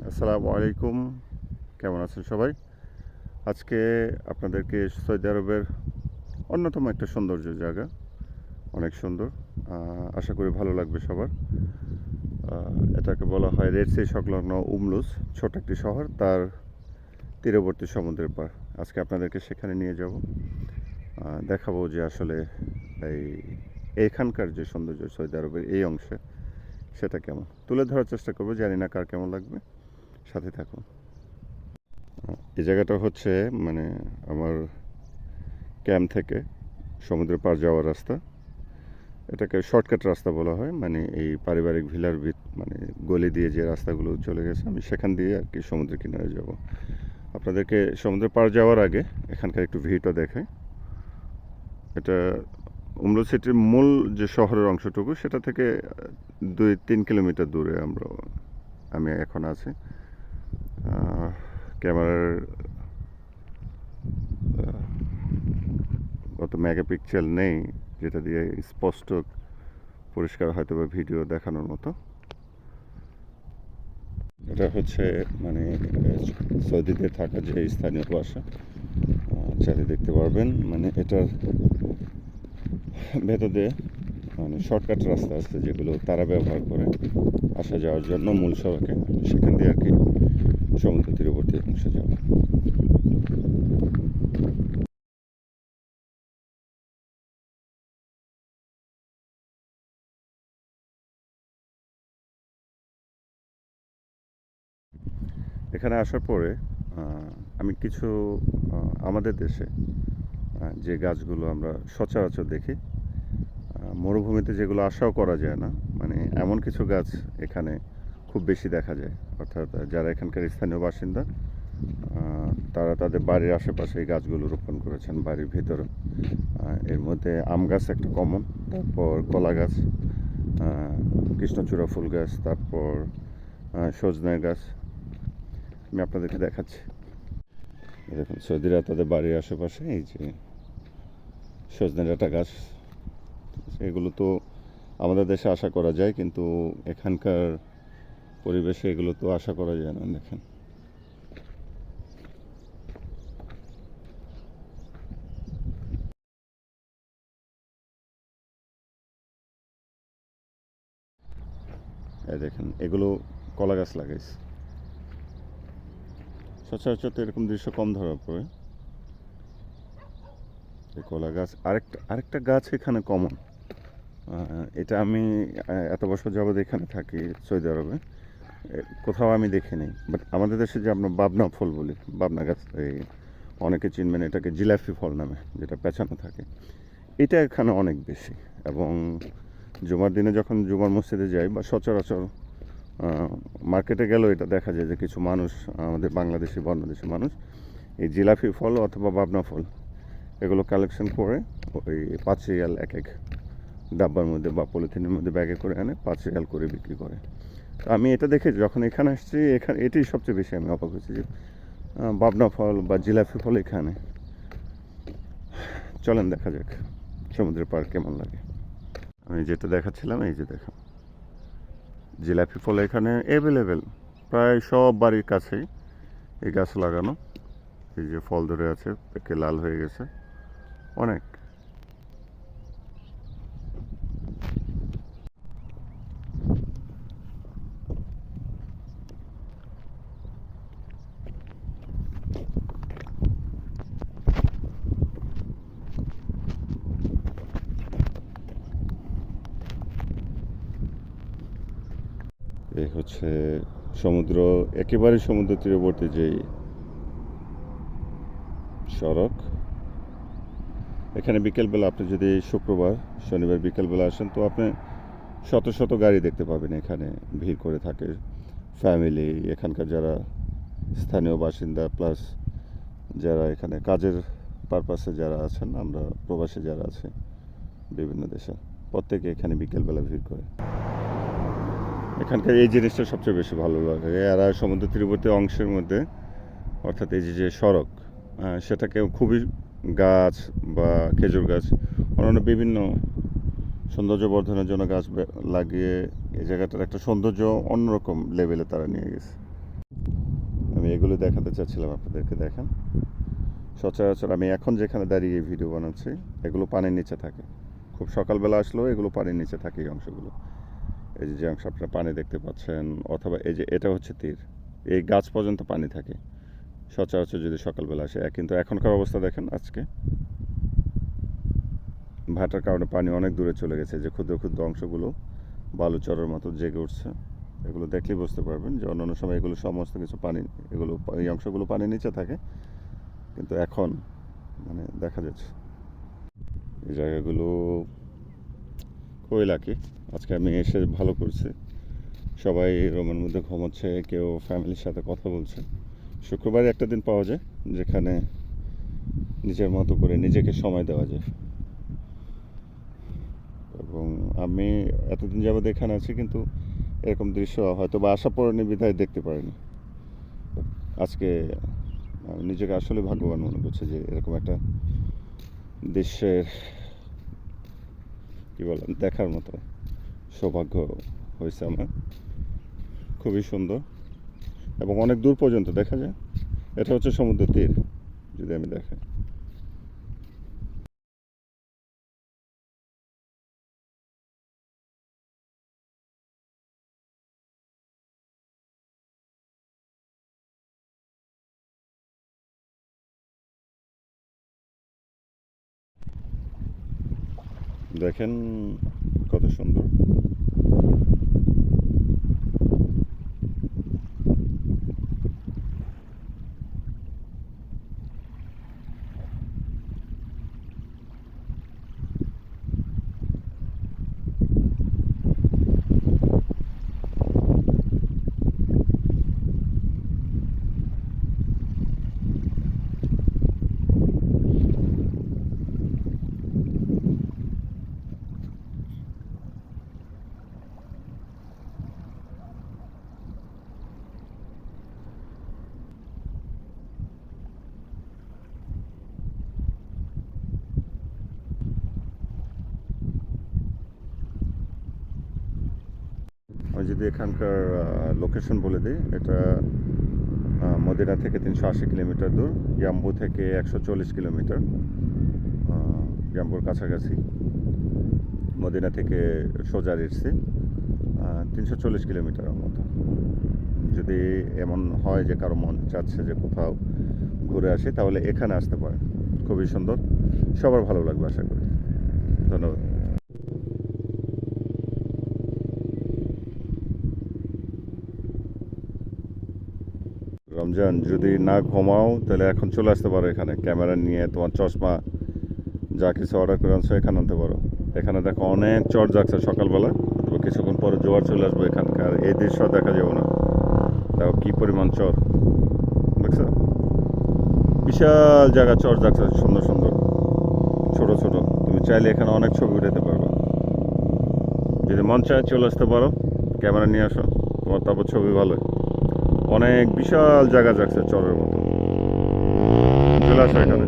আসসালামু আলাইকুম। কেমন আছেন সবাই? আজকে আপনাদেরকে সৌদি আরবের অন্যতম একটা সৌন্দর্য জায়গা, অনেক সুন্দর। আশা করি ভালো লাগবে সবার। এটাকে বলা হয় রেড সি সংলগ্ন উমলুস, ছোট একটি শহর, তার তীরবর্তী সমুদ্রের পাড়। আজকে আপনাদেরকে সেখানে নিয়ে যাব, দেখাবো যে আসলে এই এইখানকার যে সৌন্দর্য সৌদি আরবের এই অংশে সেটা কেমন তুলে ধরার চেষ্টা করবো। জানি না কার কেমন লাগবে, সাথে থাকুন। এই জায়গাটা হচ্ছে মানে আমার ক্যাম্প থেকে সমুদ্রের পাড় যাওয়ার রাস্তা। এটাকে শর্টকাট রাস্তা বলা হয়, মানে এই পারিবারিক ভিলার মানে গলি দিয়ে যে রাস্তাগুলো চলে গেছে, আমি সেখান দিয়ে আর কি সমুদ্রের কিনারে যাব। আপনাদেরকে সমুদ্রের পাড় যাওয়ার আগে এখানকার একটু ভিউটা দেখাই। এটা উমরু সিটির মূল যে শহরের অংশটুকু, সেটা থেকে 2-3 কিলোমিটার দূরে আমি এখন আছি। ক্যামেরার অত মেগাপিক্সেল নেই যেটা দিয়ে স্পষ্ট পরিষ্কার হয়তো বা ভিডিও দেখানোর মতো। এটা হচ্ছে মানে সৌদিতে থাকা যে স্থানীয় ভাষা, চাইলে দেখতে পারবেন। মানে এটার ভেতর দিয়ে মানে শর্টকাট রাস্তা আছে যেগুলো তারা ব্যবহার করে আসা যাওয়ার জন্য মূল সড়কে। সেখান দিয়ে আর কি সমুদ্র তীরবর্তী অংশে যাওয়া। এখানে আসার পরে আমি কিছু আমাদের দেশে যে গাছগুলো আমরা সচরাচর দেখি, মরুভূমিতে যেগুলো আশাও করা যায় না, মানে এমন কিছু গাছ এখানে খুব বেশি দেখা যায়। অর্থাৎ যারা এখানকার স্থানীয় বাসিন্দা, তারা তাদের বাড়ির আশেপাশে এই গাছগুলো রোপণ করেছেন, বাড়ির ভিতরে। এর মধ্যে আম গাছ একটা কমন, তারপর কলা গাছ, কৃষ্ণচূড়া ফুল গাছ, তারপর সজনে গাছ। আমি আপনাদেরকে দেখাচ্ছি। দেখুন, সৌদিরা তাদের বাড়ির আশেপাশে এই যে সজনে ডাঁটা গাছ, এগুলো তো আমাদের দেশে আশা করা যায়, কিন্তু এখানকার পরিবেশে এগুলো তো আশা করা যায় না। দেখেন, এই দেখেন, এগুলো কলা গাছ লাগাইছে। সচরাচর তো এরকম দৃশ্য কম ধরা পড়ে। এই কলা গাছ, আরেকটা গাছ এখানে কমন। এটা আমি এত বছর যাবৎ এখানে থাকি সৌদি আরবে, কোথাও আমি দেখিনি। বাট আমাদের দেশে যে আমরা বাবনা ফল বলি, বাবনা গাছ, এই অনেকে চিনবেন এটাকে জিলাপি ফল নামে, যেটা পেঁচানো থাকে, এটা এখানে অনেক বেশি। এবং জুমার দিনে যখন জুমার মসজিদে যাই বা সচরাচর মার্কেটে গেলেও এটা দেখা যায় যে কিছু মানুষ, আমাদের বাংলাদেশি বাংলাদেশি মানুষ, এই জিলাপি ফল অথবা বাবনা ফল এগুলো কালেকশন করে ওই 5 রিয়াল এক এক ডাব্বার মধ্যে বা পলিথিনের মধ্যে ব্যাগে করে এনে 5 রিয়াল করে বিক্রি করে। তো আমি এটা দেখে যখন এখানে আসছি, এটাই সবচেয়ে বেশি আমি অবাক হয়েছি যে বাবনা ফল বা জিলাপি ফল এখানে। চলেন দেখা যাক সমুদ্রের পাড় কেমন লাগে। আমি যেটা দেখাচ্ছিলাম, এই যে দেখেন, জিলাপি ফল এখানে অ্যাভেলেবেল। প্রায় সব বাড়ির কাছেই এই গাছ লাগানো। এই যে ফল ধরে আছে, পেকে লাল হয়ে গেছে অনেক। এই হচ্ছে সমুদ্র, একেবারে সমুদ্র তীরবর্তী যেই সড়ক। এখানে বিকেলবেলা আপনি যদি শুক্রবার শনিবার বিকেলবেলা আসেন, তো আপনি শত শত গাড়ি দেখতে পাবেন। এখানে ভিড় করে থাকে ফ্যামিলি, এখানকার যারা স্থানীয় বাসিন্দা, প্লাস যারা এখানে কাজের পারপাসে যারা আছেন, আমরা প্রবাসী যারা আছে বিভিন্ন দেশে, প্রত্যেকে এখানে বিকেলবেলা ভিড় করে। এখানকার এই জিনিসটা সবচেয়ে বেশি ভালো লাগে। এরা সমুদ্র তীরবর্তী অংশের মধ্যে, অর্থাৎ এই যে সড়ক, সেটাকে খুবই গাছ বা খেজুর গাছ, অন্যান্য বিভিন্ন সৌন্দর্য বর্ধনের জন্য গাছ লাগিয়ে এই জায়গাটার একটা সৌন্দর্য অন্যরকম লেভেলে তারা নিয়ে গেছে। আমি এগুলো দেখাতে চাচ্ছিলাম আপনাদেরকে। দেখেন, সচরাচর আমি এখন যেখানে দাঁড়িয়ে ভিডিও বানাচ্ছি এগুলো পানির নিচে থাকে। খুব সকালবেলা আসলেও এগুলো পানির নিচে থাকে এই অংশগুলো। এই যে অংশ আপনারা পানি দেখতে পাচ্ছেন, অথবা এই যে এটা হচ্ছে তীর, এই গাছ পর্যন্ত পানি থাকে সচরাচর যদি সকালবেলা আসে। কিন্তু এখনকার অবস্থা দেখেন, আজকে ভাটার কারণে পানি অনেক দূরে চলে গেছে। যে ক্ষুদ্র ক্ষুদ্র অংশগুলো বালুচরের মতো জেগে উঠছে, এগুলো দেখলেই বুঝতে পারবেন যে অন্যান্য সময় এগুলো সমস্ত কিছু পানি, এগুলো এই অংশগুলো পানির নিচে থাকে, কিন্তু এখন মানে দেখা যাচ্ছে এই জায়গাগুলো খুবই লাকি। আজকে আমি এসে ভালো করছি। সবাই রুমের মধ্যে ঘুমাচ্ছে, কেউ ফ্যামিলির সাথে কথা বলছে। শুক্রবারে একটা দিন পাওয়া যায় যেখানে নিজের মতো করে নিজেকে সময় দেওয়া যায়। এবং আমি এতদিন যাবৎ এখানে আছি, কিন্তু এরকম দৃশ্য হয়তো বা আশা পড়েনি বিধায় দেখতে পারিনি। আজকে আমি নিজেকে আসলে ভাগ্যবান মনে করছি যে এরকম একটা দৃশ্যের কী বলেন দেখার মতো সৌভাগ্য হয়েছে আমার। খুবই সুন্দর এবং অনেক দূর পর্যন্ত দেখা যায়। এটা হচ্ছে সমুদ্র তীর যদি আমি দেখাই। দেখেন কত সুন্দর। আমি যদি এখানকার লোকেশন বলে দিই, এটা মদিনা থেকে 380 কিলোমিটার দূর, জাম্বু থেকে 140 কিলোমিটার, জাম্বুর কাছাকাছি। মদিনা থেকে সোজা রিটসি 340 কিলোমিটারের মতো। যদি এমন হয় যে কারো মন চাচ্ছে যে কোথাও ঘুরে আসি, তাহলে এখানে আসতে পারেন। খুবই সুন্দর, সবার ভালো লাগবে আশা করি। ধন্যবাদ। রমজান, যদি না ঘুমাও তাহলে এখন চলে আসতে পারো এখানে, ক্যামেরা নিয়ে তোমার চশমা যা কিছু অর্ডার করে আনছো এখানে আনতে পারো। এখানে দেখো অনেক চর জাগছে সকালবেলা, তবে কিছুক্ষণ পরে জোয়ার চলে আসবে। এখানকার এই দৃশ্য দেখা যাবে না। দেখো কি পরিমাণ চর, দেখছো? বিশাল জায়গা চর জাগছে, সুন্দর সুন্দর ছোট ছোট। তুমি চাইলে এখানে অনেক ছবি উঠাতে পারবে। যদি মন চায় চলে আসতে পারো, ক্যামেরা নিয়ে আসো, তোমার তারপর ছবি ভালো। অনেক বিশাল জায়গা জাগছে চরের মতো, চলে আসো এখানে।